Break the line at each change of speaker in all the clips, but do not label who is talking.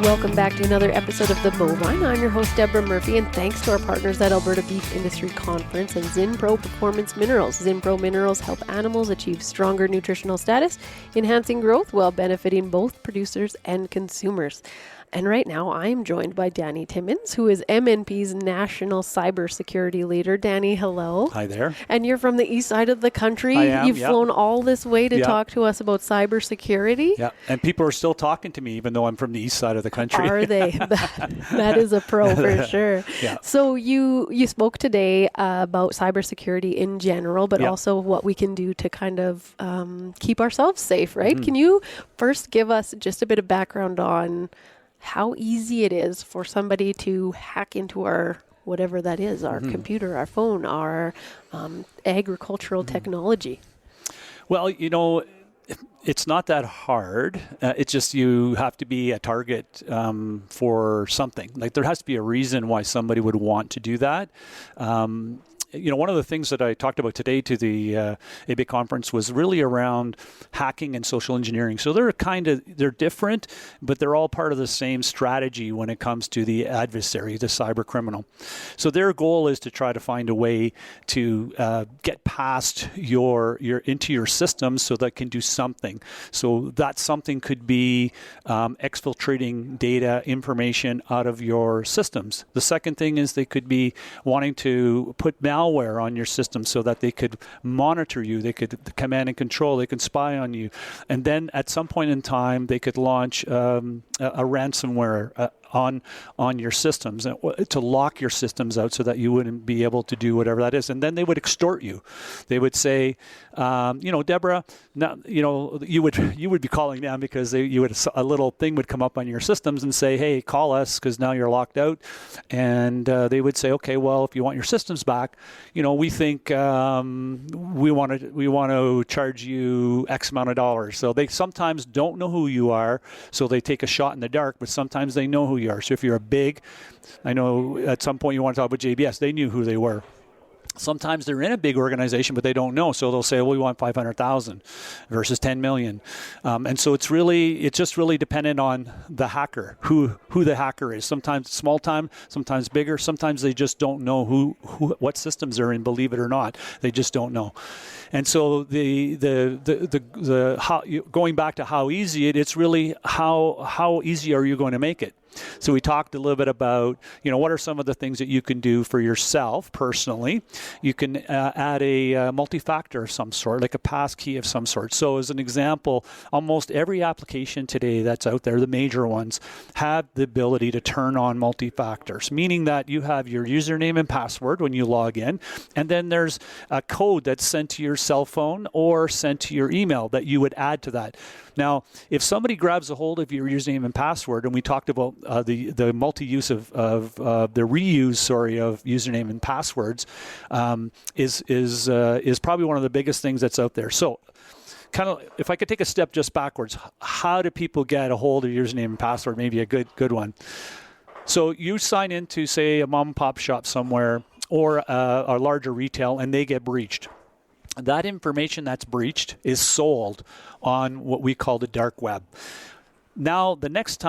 Welcome back to another episode of The Bovine. I'm your host, Deborah Murphy, and thanks to our partners at Alberta Beef Industry Conference and Zinpro Performance Minerals. Zinpro minerals help animals achieve stronger nutritional status, enhancing growth while benefiting both producers and consumers. And right now, I am joined by Danny Timmins, who is MNP's National Cybersecurity Leader. Danny, hello.
Hi there.
And you're from the east side of the country.
I am,
You've flown all this way to
Yep.
talk to us about cybersecurity.
Yeah, and people are still talking to me, even though I'm from the east side of the country.
Are they? That is a pro for sure.
Yeah.
So you spoke today about cybersecurity in general, but
Yeah.
also what we can do to kind of keep ourselves safe, right?
Mm-hmm.
Can you first give us just a bit of background on how easy it is for somebody to hack into our, whatever that is, our computer, our phone, our agricultural technology?
Well, you know, it's not that hard. It's just you have to be a target for something. Like there has to be a reason why somebody would want to do that. You know, one of the things that I talked about today to the ABA conference was really around hacking and social engineering. So they're different, but they're all part of the same strategy when it comes to the adversary, the cyber criminal. So their goal is to try to find a way to get past into your system so that it can do something. So that something could be exfiltrating data, information out of your systems. The second thing is they could be wanting to put malware on your system so that they could monitor you, they could command and control, they can spy on you. And then at some point in time, they could launch a ransomware on your systems to lock your systems out so that you wouldn't be able to do whatever that is. And then they would extort you. They would say, Deborah, now, you would be calling them because a little thing would come up on your systems and say, hey, call us because now you're locked out. And they would say, okay, well, if you want your systems back, we think we want to charge you X amount of dollars. So they sometimes don't know who you are, so they take a shot in the dark, but sometimes they know who you are. So if you're I know at some point you want to talk about JBS, they knew who they were. Sometimes they're in a big organization, but they don't know. So they'll say, well, we want 500,000 versus 10 million. And so it's just really dependent on the hacker, who the hacker is. Sometimes small time, sometimes bigger. Sometimes they just don't know what systems they're in, believe it or not. They just don't know. And so going back to how easy it's really how easy are you going to make it? So we talked a little bit about, what are some of the things that you can do for yourself personally. You can add a multi-factor of some sort, like a pass key of some sort. So as an example, almost every application today that's out there, the major ones, have the ability to turn on multi-factors, meaning that you have your username and password when you log in, and then there's a code that's sent to your cell phone or sent to your email that you would add to that. Now, if somebody grabs a hold of your username and password, and we talked about the multi-use of the reuse, of username and passwords, is probably one of the biggest things that's out there. So, kind of, if I could take a step just backwards, how do people get a hold of your username and password? Maybe a good one. So you sign into, say, a mom and pop shop somewhere or a larger retail, and they get breached. That information that's breached is sold on what we call the dark web. Now, the next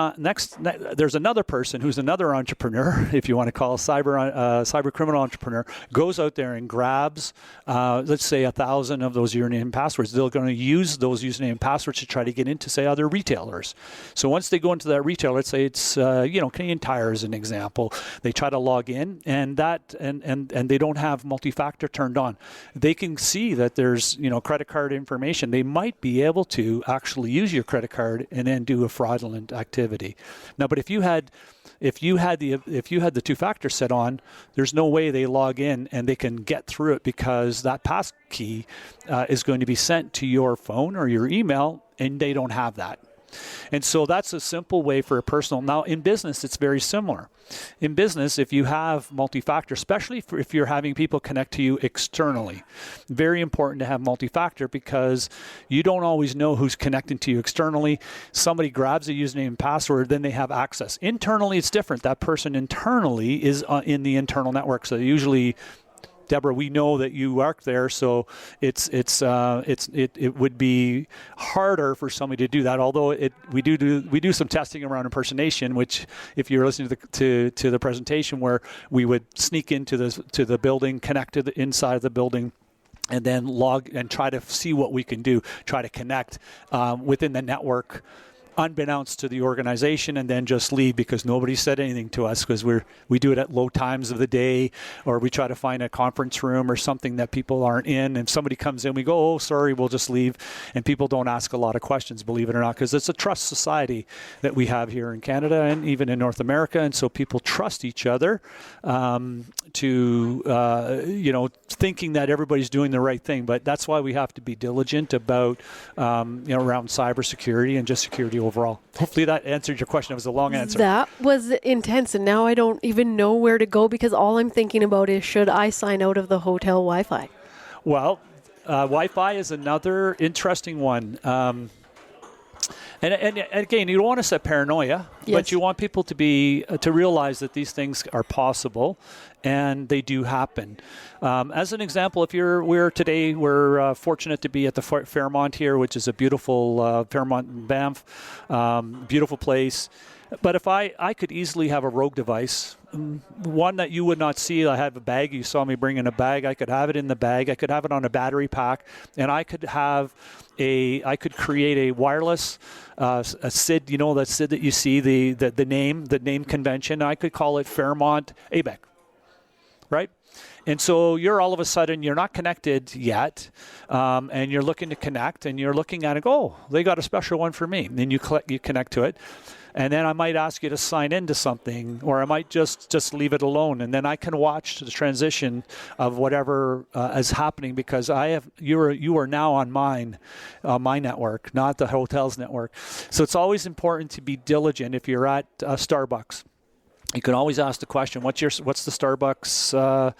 there's another person who's another entrepreneur, if you want to call a cyber criminal entrepreneur, goes out there and grabs, let's say 1,000 of those username and passwords. They're going to use those username and passwords to try to get into, say, other retailers. So once they go into that retailer, let's say it's Canadian Tire as an example, they try to log in, and they don't have multi-factor turned on. They can see that there's credit card information. They might be able to actually use your credit card and then do a fraudulent activity. Now, but if you had the two-factor set on, there's no way they log in and they can get through it because that pass key is going to be sent to your phone or your email, and they don't have that. And so that's a simple way for a personal. Now, in business, it's very similar. In business, if you have multi-factor, especially if you're having people connect to you externally, very important to have multi-factor because you don't always know who's connecting to you externally. Somebody grabs a username and password, then they have access. Internally, it's different. That person internally is in the internal network, so usually Deborah, we know that you work there, so it would be harder for somebody to do that. Although we do some testing around impersonation, which if you're listening to the presentation, where we would sneak into the building, connect to the inside of the building, and then log and try to see what we can do, try to connect within the network, unbeknownst to the organization, and then just leave because nobody said anything to us, because we do it at low times of the day, or we try to find a conference room or something that people aren't in, and somebody comes in, we go, oh, sorry, we'll just leave. And people don't ask a lot of questions, believe it or not, because it's a trust society that we have here in Canada and even in North America, and so people trust each other thinking that everybody's doing the right thing. But that's why we have to be diligent about around cybersecurity and just security overall. Hopefully that answered your question. It was a long answer.
That was intense, and now I don't even know where to go, because all I'm thinking about is, should I sign out of the hotel Wi-Fi?
Well, Wi-Fi is another interesting one. And again, you don't want to set paranoia,
yes,
but you want people to realize that these things are possible, and they do happen. As an example, we're fortunate to be at the Fairmont here, which is a beautiful Fairmont, Banff, beautiful place. But if I could easily have a rogue device, one that you would not see. I have a bag. You saw me bring in a bag. I could have it in the bag. I could have it on a battery pack, and I could create a wireless a SID. That SID that you see, the name convention. I could call it Fairmont ABEC, right? And so you're all of a sudden, you're not connected yet, and you're looking to connect, and you're looking at it, oh, they got a special one for me. And then you connect to it. And then I might ask you to sign into something, or I might just leave it alone. And then I can watch the transition of whatever is happening, because you are now on my network, not the hotel's network. So it's always important to be diligent. If you're at Starbucks, you can always ask the question, what's the Starbucks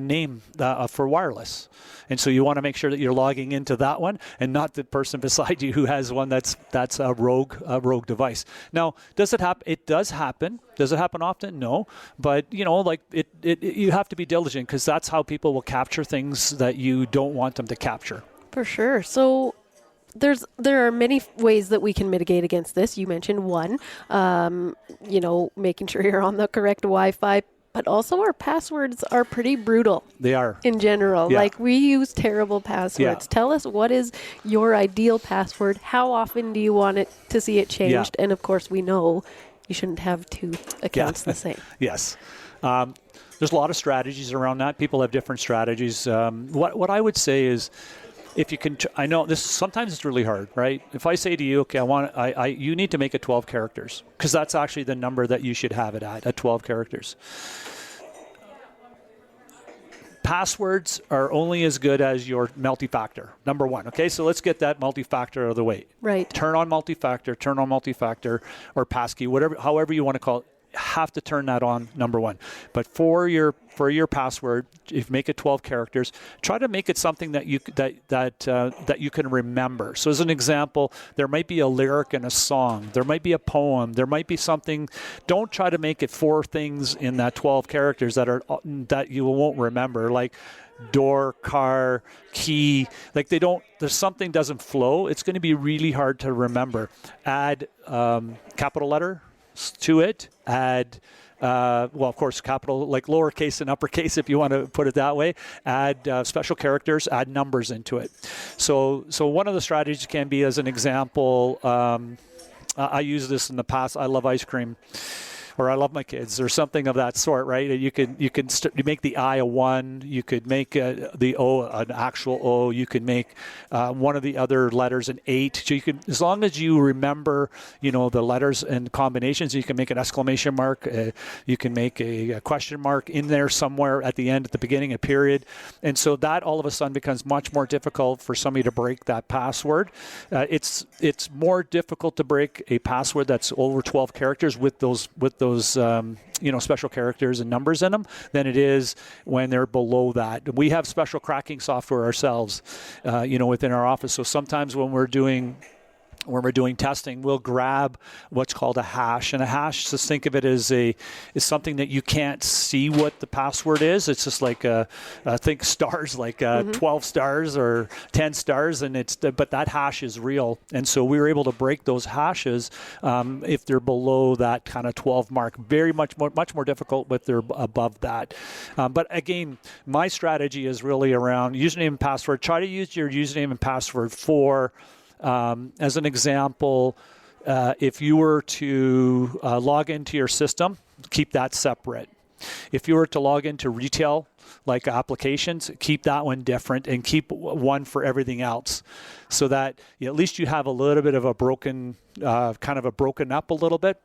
name for wireless? And so you want to make sure that you're logging into that one, and not the person beside you who has one that's a rogue device. Now, does it happen? It does happen. Does it happen often? No. But you have to be diligent, because that's how people will capture things that you don't want them to capture.
For sure. So there are many ways that we can mitigate against this. You mentioned one, making sure you're on the correct Wi-Fi, but also our passwords are pretty brutal.
They are.
In general.
Yeah.
Like, we use terrible passwords. Yeah. Tell us, what is your ideal password? How often do you want to see it changed? Yeah. And of course, we know you shouldn't have two accounts the same.
Yes. There's a lot of strategies around that. People have different strategies. What I would say is, if you can, I know this sometimes it's really hard, right? If I say to you, okay, you need to make it 12 characters, because that's actually the number that you should have it at 12 characters. Passwords are only as good as your multi-factor, number one. Okay, so let's get that multi-factor out of the way.
Right.
Turn on multi-factor, or passkey, however you want to call it. Have to turn that on, number one. But for your password, if you make it 12 characters, try to make it something that you can remember. So as an example, there might be a lyric in a song, there might be a poem, there might be something. Don't try to make it 4 things in that 12 characters that you won't remember, like door, car, key. Like there's something doesn't flow. It's going to be really hard to remember. Add capital letter to it, add of course, capital, like lowercase and uppercase, if you want to put it that way. Add special characters, add numbers into it. So one of the strategies can be, as an example, I use this in the past. I love ice cream, or I love my kids, or something of that sort, right? You make the I a 1. You could make the O an actual O. You could make one of the other letters an 8. So you can, as long as you remember, the letters and combinations, you can make an exclamation mark. You can make a question mark in there somewhere at the end, at the beginning, a period. And so that all of a sudden becomes much more difficult for somebody to break that password. It's more difficult to break a password that's over 12 characters with those special characters and numbers in them than it is when they're below that. We have special cracking software ourselves, within our office. So sometimes when we're doing when we're doing testing, we'll grab what's called a hash. And a hash, just think of it as is something that you can't see what the password is. It's just like think stars, like 12 stars or 10 stars, and but that hash is real. And so we were able to break those hashes if they're below that kind of 12 mark. Very much more difficult if they're above that. But again, my strategy is really around username and password. Try to use your username and password for as an example, if you were to log into your system, keep that separate. If you were to log into retail, like applications, keep that one different and keep one for everything else, so that at least you have a little bit of a broken up a little bit.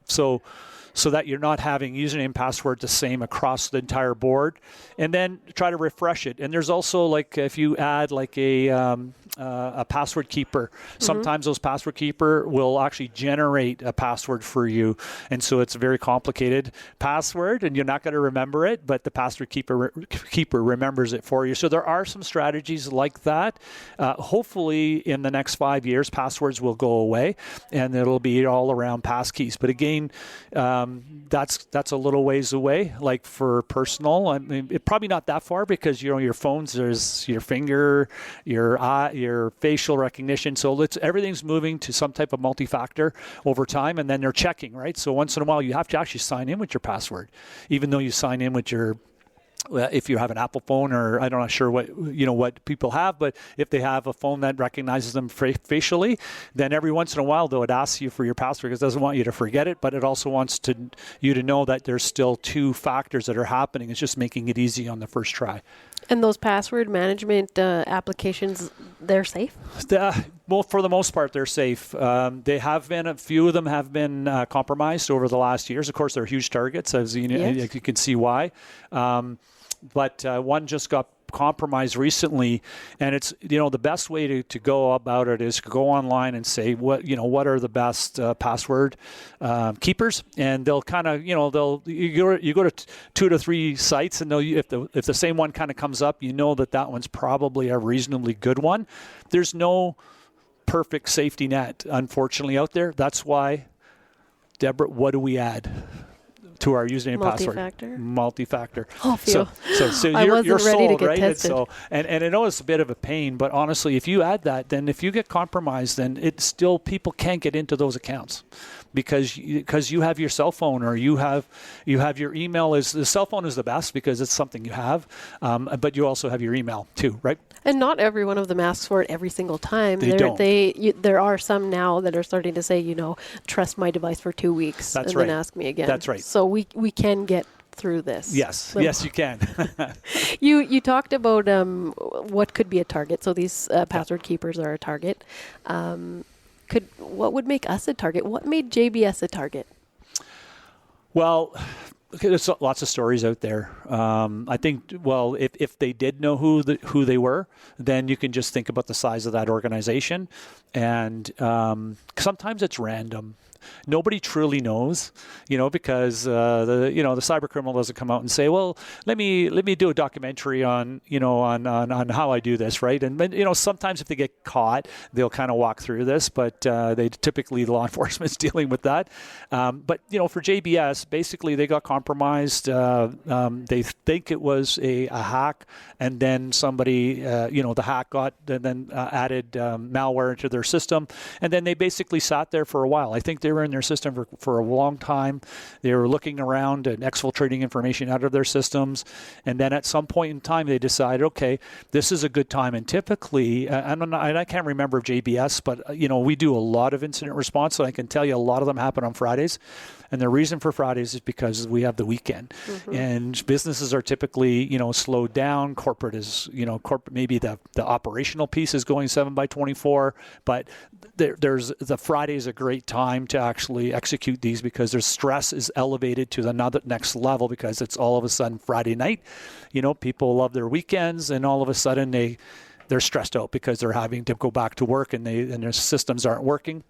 So that you're not having username and password the same across the entire board, and then try to refresh it. And there's also, like, if you add like a password keeper, sometimes those password keeper will actually generate a password for you, and so it's a very complicated password, and you're not going to remember it, but the password keeper remembers it for you. So there are some strategies like that. Hopefully, in the next 5 years, passwords will go away, and it'll be all around passkeys. But again, that's a little ways away. Like for personal, I mean, probably not that far, because your phones, there's your finger, your eye, your facial recognition. So everything's moving to some type of multi-factor over time, and then they're checking, right? So once in a while, you have to actually sign in with your password, even though you sign in with your. If you have an Apple phone, or I'm not sure what people have, but if they have a phone that recognizes them facially, then every once in a while, though, it asks you for your password because it doesn't want you to forget it, but it also wants you to know that there's still two factors that are happening. It's just making it easy on the first try.
And those password management applications, they're safe?
Well, for the most part, they're safe. They have been, a few of them have been compromised over the last years. Of course, they're huge targets, as you can see why. But one just got compromised recently, and it's the best way to go about it is to go online and say what are the best password keepers, and they'll kind of you go to 2 to 3 sites, and if the same one kind of comes up, that one's probably a reasonably good one. There's no perfect safety net, unfortunately, out there. That's why, Deborah, what do we add to our username and password? Multi-factor.
Oh,
so you're
ready
sold,
to get
right?
tested.
And I know it's a bit of a pain, but honestly, if you add that, then if you get compromised, then it's still, people can't get into those accounts because you have your cell phone, or you have your email. The cell phone is the best because it's something you have, but you also have your email too, right?
And not every one of them asks for it every single time. There are some now that are starting to say, trust my device for 2 weeks then ask me again.
That's right.
So we can get through this.
Yes, you can.
You talked about what could be a target. So these password keepers are a target. What would make us a target? What made JBS a target?
Well, there's lots of stories out there. I think, if they did know who they were, then you can just think about the size of that organization. And sometimes it's random. Nobody truly knows, because the cyber criminal doesn't come out and say, well, let me do a documentary on how I do this, right? And sometimes if they get caught, they'll kind of walk through this, but law enforcement's dealing with that. But for JBS, basically they got compromised. They think it was a hack, and then somebody, the hack got added malware into their system, and then they basically sat there for a while. I think they were in their system for a long time. They were looking around and exfiltrating information out of their systems, and then at some point in time they decided, okay, this is a good time. And typically, and I can't remember JBS, but we do a lot of incident response, and I can tell you a lot of them happen on Fridays. And the reason for Fridays is because we have the weekend, and businesses are typically, slowed down. Corporate is, maybe the operational piece is going 7/24, but there's the Friday is a great time to actually execute these because their stress is elevated to the next level because it's all of a sudden Friday night. People love their weekends, and all of a sudden they're stressed out because they're having to go back to work and their systems aren't working.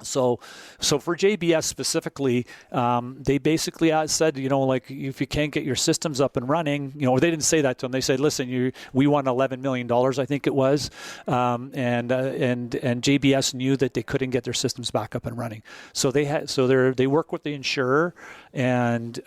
So for JBS specifically, they basically said, like if you can't get your systems up and running, they didn't say that to them. They said, listen, we won $11 million, I think it was, and JBS knew that they couldn't get their systems back up and running. So they work with the insurer, and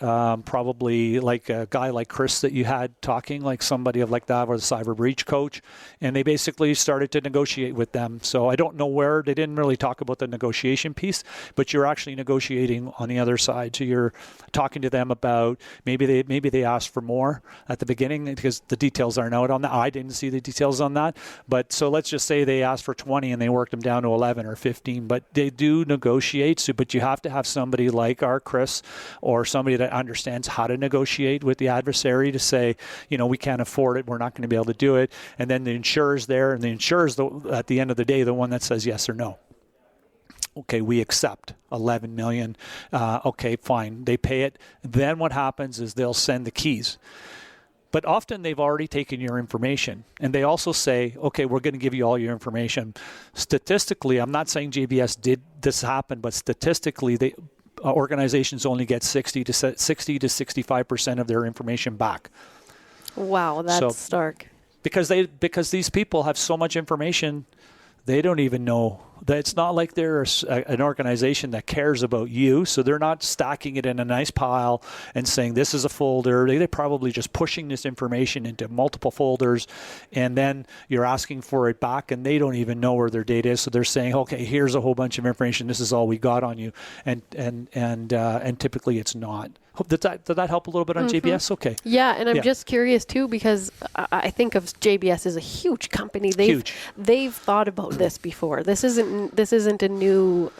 probably like a guy like Chris that you had talking, like somebody like that, or the cyber breach coach, and they basically started to negotiate with them. So I don't know where they didn't really talk about the negotiation piece, but you're actually negotiating on the other side. So you're talking to them about maybe they asked for more at the beginning, because the details aren't out on that. I didn't see the details on that, but so let's just say they asked for 20 and they worked them down to 11 or 15. But they do negotiate. So, but you have to have somebody like our Chris, or somebody that understands how to negotiate with the adversary to say, we can't afford it, we're not going to be able to do it. And then the insurer's there, and the insurer's at the end of the day the one that says yes or no. Okay, we accept 11 million. Okay, fine. They pay it. Then what happens is they'll send the keys. But often they've already taken your information. And they also say, okay, we're going to give you all your information. Statistically, I'm not saying JBS did this happen, but statistically, organizations only get 60 to 65% of their information back.
Wow, that's stark.
Because these people have so much information, they don't even know that. It's not like they're an organization that cares about you, so they're not stacking it in a nice pile and saying this is a folder. They're probably just pushing this information into multiple folders, and then you're asking for it back, and they don't even know where their data is. So they're saying, okay, here's a whole bunch of information. This is all we got on you, and typically it's not. Did that help a little bit on JBS? Okay.
Yeah, and I'm just curious too, because I think of JBS as a huge company. They've thought about this before. This isn't a new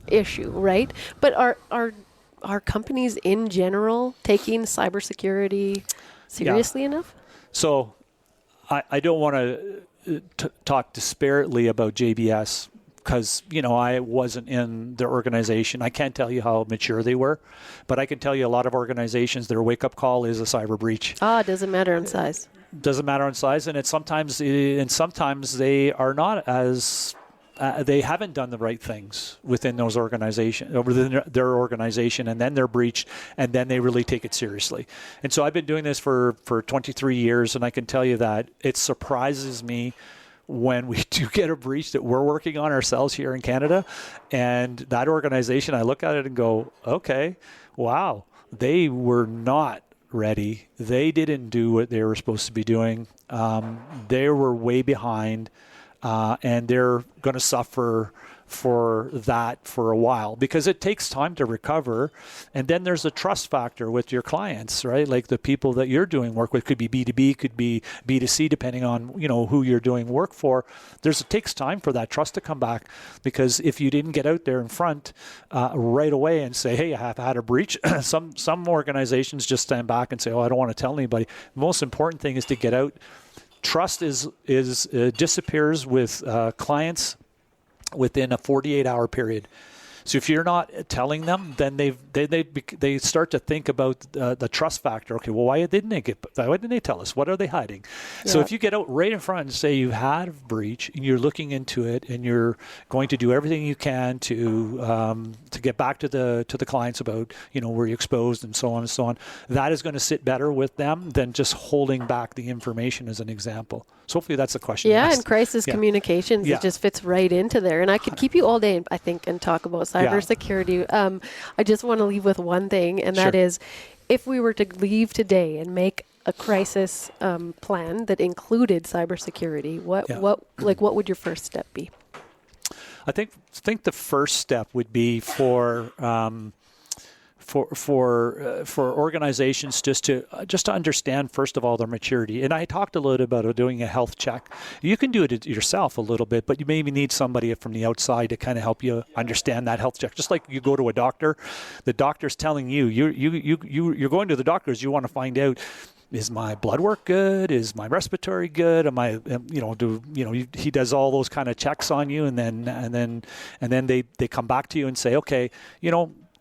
issue, right? But are companies in general taking cybersecurity seriously enough? So
I don't want to talk disparately about JBS, because, I wasn't in their organization. I can't tell you how mature they were, but I can tell you a lot of organizations, their wake-up call is a cyber breach.
It doesn't matter on size.
Doesn't matter on size, and sometimes they are not as they haven't done the right things within those organizations, or within their organization, and then they're breached, and then they really take it seriously. And so I've been doing this for 23 years, and I can tell you that it surprises me when we do get a breach that we're working on ourselves here in Canada, and that organization, I look at it and go, okay, wow, they were not ready. They didn't do what they were supposed to be doing. They were way behind, and they're going to suffer for that for a while, because it takes time to recover. And then there's a trust factor with your clients, right? Like the people that you're doing work with, could be B2B, could be B2C, depending on, who you're doing work for. It takes time for that trust to come back, because if you didn't get out there in front right away and say, hey, I have had a breach, some organizations just stand back and say, oh, I don't want to tell anybody. The most important thing is to get out. Trust disappears with clients within a 48-hour period. So if you're not telling them, then they start to think about the trust factor. Okay, well, why didn't they tell us? What are they hiding? Yeah. So if you get out right in front and say you had a breach, and you're looking into it, and you're going to do everything you can to get back to the clients about, were you exposed, and so on and so on, that is going to sit better with them than just holding back the information, as an example. So hopefully that's the question.
Yeah, and crisis communications, it just fits right into there. And I could keep you all day, I think, and talk about cybersecurity. I just want to leave with one thing, and that is, if we were to leave today and make a crisis plan that included cybersecurity, what would your first step be?
I think the first step would be for organizations just to understand, first of all, their maturity. And I talked a little about doing a health check. You can do it yourself a little bit, but you maybe need somebody from the outside to kind of help you understand that health check. Just like you go to a doctor, the doctor's telling you're going to the doctors. You want to find out, is my blood work good? Is my respiratory good? He does all those kind of checks on you, and then they come back to you and say, okay,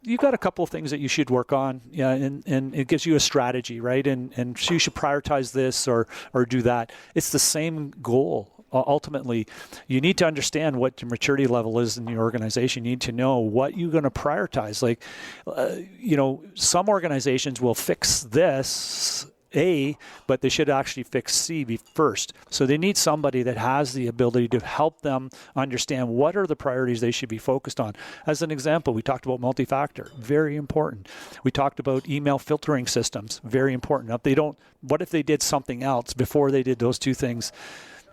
you've got a couple of things that you should work on, and it gives you a strategy, right? And so you should prioritize this or do that. It's the same goal ultimately, you need to understand what your maturity level is in your organization. You need to know what you're going to prioritize. Like, some organizations will fix this A, but they should actually fix C first. So they need somebody that has the ability to help them understand what are the priorities they should be focused on. As an example, we talked about multi-factor, very important. We talked about email filtering systems, very important. What if they did something else before they did those two things?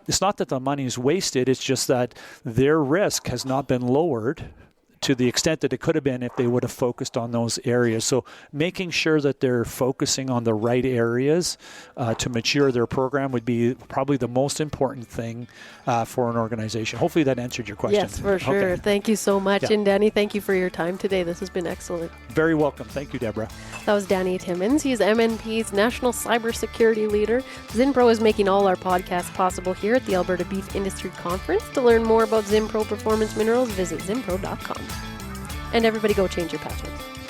It's not that the money is wasted, it's just that their risk has not been lowered to the extent that it could have been if they would have focused on those areas. So making sure that they're focusing on the right areas to mature their program would be probably the most important thing for an organization. Hopefully that answered your question.
Yes, for sure. Okay. Thank you so much. Yeah. And Danny, thank you for your time today. This has been excellent.
Very welcome. Thank you, Deborah.
That was Danny Timmons. He's MNP's National Cybersecurity Leader. ZinPro is making all our podcasts possible here at the Alberta Beef Industry Conference. To learn more about ZinPro Performance Minerals, visit zinpro.com. And everybody go change your passwords.